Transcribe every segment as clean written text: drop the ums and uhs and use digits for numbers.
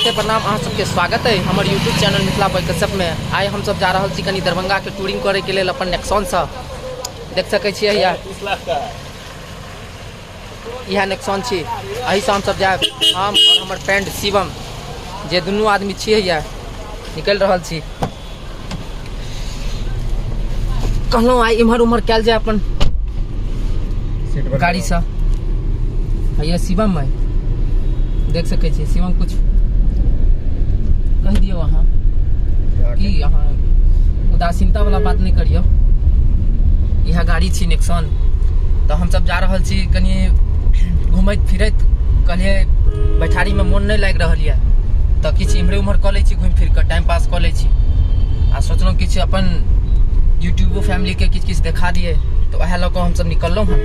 नमस्ते प्रणाम अहाँ सबके स्वागत है हमारे YouTube channel Mithila by Kashyap में। आइ हम सब जा रहा छी कनी दरभंगा के टूरिंग करे के लिए अपन नेक्सॉन से देख सकै छियै यह नेक्सॉन छी। एही से हम सब जाए हम और हमर फ्रेंड शिवम जे दुनू आदमी छियै निकल रहल छी। कहलहुँ आइ इम्हर उम्हर कयल जाए अपन गाड़ी से। ये शिवम है देख सकै छी। शिवम कुछ कह दियो अहाँ कि अहाँ उदासीनता वाला बात नहीं करियो। यह गाड़ी छी नेक्सॉन। तो हम सब जा रहल छी कनी घूमैत फिरैत। कहलिए बैठारी में मन नहीं लाग रहल है तो किछ इम्हरे उम्हर कऽ लै छी, घूम फिर कर टाइम पास कऽ लै छी। आ सोचलहुँ किछ अपन यूट्यूब फैमिली के किछ देखा दिए तो वह लऽ कऽ हम सब निकललहुँ हँ।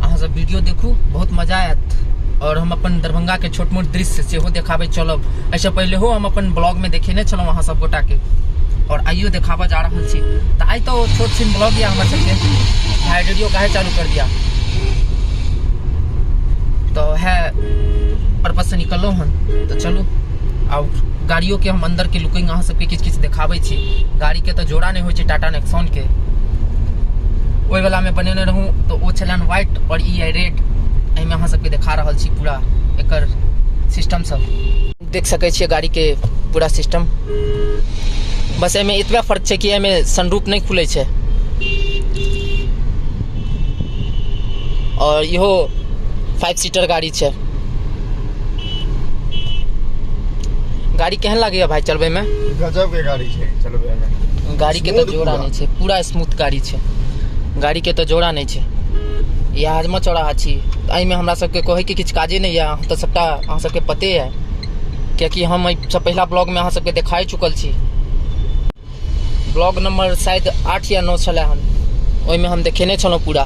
अहाँ सब वीडियो देखू बहुत मजा आयत और हम अपन दरभंगा के छोट मोट दृश्य सेहो देखाबे चलब। ऐसे पहले हो हम अपन ब्लॉग में देखेने चलूँ अहाँ सब गोटा के और आइयो देखाबा जा रहा छी। तो आई तो छोट छिन ब्लॉग या हमारे सबके भाई वीडियो काहे चालू कर दिया तो है पर्पज से निकलो हन। तो चलो और गाड़ियों के हम अंदर के लुकिंग अहाँ सबके किछ देखाबे छी। गाड़ी के तो जोड़ा नहीं हो टाटा नेक्सॉन के ओहि वाला में बनेने रहूँ तो वो छलन व्हाइट और ई रेड। एहिमे अहाँ सबके देखा रहल छी पूरा एकर सिस्टम सब देख सकै छियै गाड़ी के पूरा सिस्टम। बस एहिमे इतबा फर्क छै कि एहिमे सनरूफ नहीं खुले छै और इहो 5 सीटर गाड़ी छै। गाड़ी केहन लागैया भाई चलबे में? गजब के गाड़ी छै चलबे में। गाड़ी के तो जोड़ा नहीं छै, पूरा स्मूथ गाड़ी छै। गाड़ी के तो जोड़ा नहीं छै। यह हाजमा चौराहा छी। एहिमे हमरा सबके कहे के किछु काजे नहीं है तो सबटा अहाँ सबके पते है क्योंकि हम सब पहला ब्लॉग में अहाँ सबके देखाई चुकल छी। ब्लॉग नंबर शायद 8 या 9 छलै हन, ओहिमे हम देखेने छलहुँ पूरा।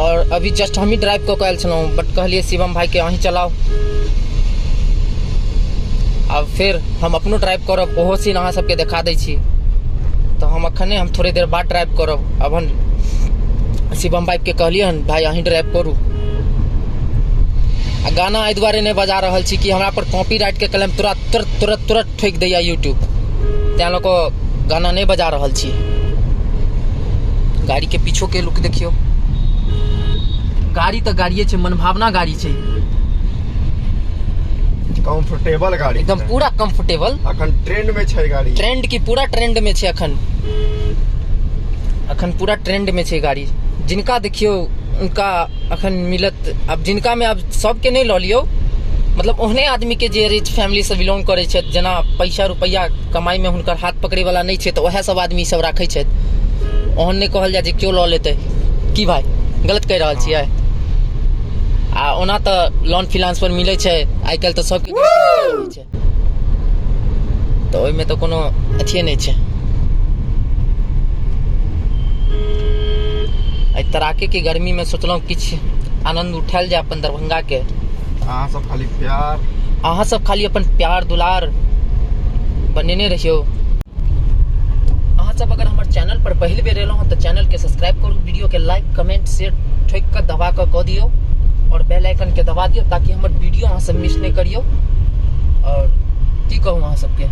और अभी जस्ट हम ही ड्राइव कऽ के आयल छलहुँ बट कहलिए शिवम भाई के अहीं चलाओ। अब फिर हम अपनो ड्राइव करब ओहो सीन अहाँ सबके देखा दै छी। तो हम अखने हम थोड़ी देर बाद ड्राइव करब। अब हम शिवम भाई के कहलिए हन भाई अहीं ड्राइव करू। आ गाना एहि दुआरे नहीं बजा रहल छी कि हमरा पर कॉपीराइट के क्लेम तुरंत ठोक दैया यूट्यूब, तैं लऽ कऽ गाना नहीं बजा रहल छी। गाड़ी के पीछो के लुक देखियो। गाड़ी तो गाड़िए छै, मनभावना गाड़ी छै, कंफर्टेबल गाड़ी एकदम पूरा कंफर्टेबल। अखन ट्रेंड में छै गाड़ी, ट्रेंड की पूरा ट्रेंड में छै अखन पूरा ट्रेंड में छै गाड़ी। जिनका देखियो उनका अखन मिलत। अब जिनका में अब सबके नहीं लऽ लियो, मतलब ओहने आदमी के जे रिच फैमिली से बिलोंग करे छै, जेना पैसा रुपया कमाई में हुनकर हाथ पकड़े वाला नहीं छै तो वह सब आदमी सब राखे छै। ओहन नहीं कहल जाए जे क्यों लऽ लेते की भाई गलत कह रहल छियै। आ ओना तो लोन फाइनेंस पर मिले छै आइ काल्हि तो सबके छै तो ओहिमे तो कोनो अथिये नहीं छै। तराके की गर्मी में सोचलहुँ किछु आनंद उठायल जाए अपन दरभंगा के। अहाँ सब खाली प्यार, अहाँ सब खाली अपन प्यार दुलार बनेने रहियो। अहाँ सब अगर हमारे चैनल पर पहले बेर एलहुँ हँ तो चैनल के सब्सक्राइब करू, वीडियो के लाइक कमेंट शेयर ठोक कर दबा कऽ दियो और बेल आइकन के दबा दियो ताकि हमर वीडियो अहाँ सब मिस नहीं करियो। और की कहूँ अहाँ सबके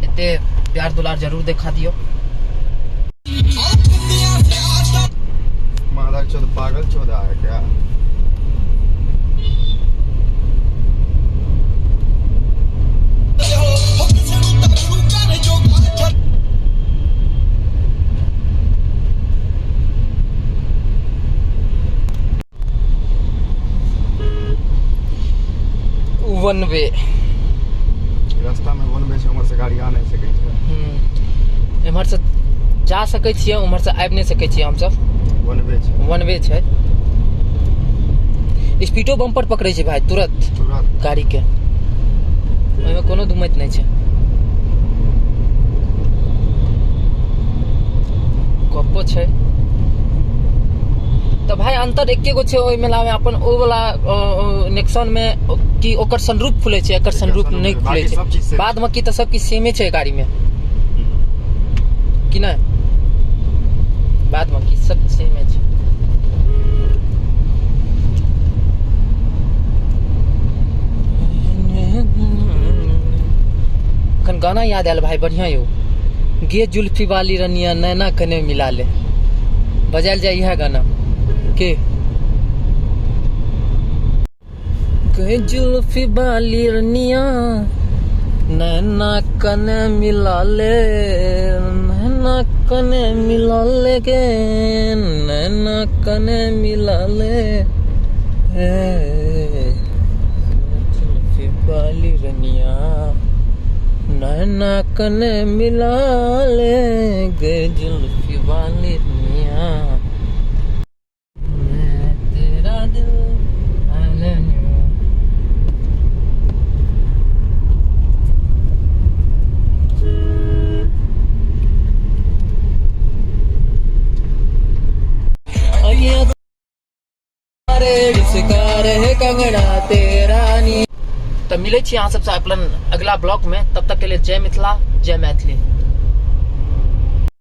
एते प्यार दुलार जरूर देखा दियो। माधव चौध पागल चौधा है क्या? वन वे रास्ता में वन वे छै, उमहर से गाड़ी आ नहीं सकै छै। इम्हर से जा सकै छियै, उम्हर से आबि नहीं सकै छियै। हम सब वन वे छै। स्पीडो बम्पर पकड़े छै भाई तुरंत गाड़ी के, ओहिमे कोनो दुमत नहीं छै। गप्पो छै तो भाई अंतर एके गो छै ओहि में अपन ओ वाला नेक्सॉन में कि ओकर सनरूफ खुले छै, एकर सनरूफ नहीं खुले छै। बाद बाकी तो सब किछ सेमे छै गाड़ी में कि नहीं, बाद बाकी सब सेमे छै। एखन गाना याद आयल भाई बढ़िया यो, गे जुल्फी वाली रनिया नैना कने मिला ले, बजायल जाए यह गाना के गे जुल्फी वाली रनिया नैना कने मिला ले, नैना कने मिला ले गे, नैना कने मिला ले, जुल्फी वाली रनिया नैना कने मिला ले गे, जुल्फी वाली रनिया मैं तेरा दिल कंगना तेरा नी। तो मिले छी अहाँ सबसे अपन अगला ब्लॉग में, तब तक के लिए जय मिथिला जय मैथिली।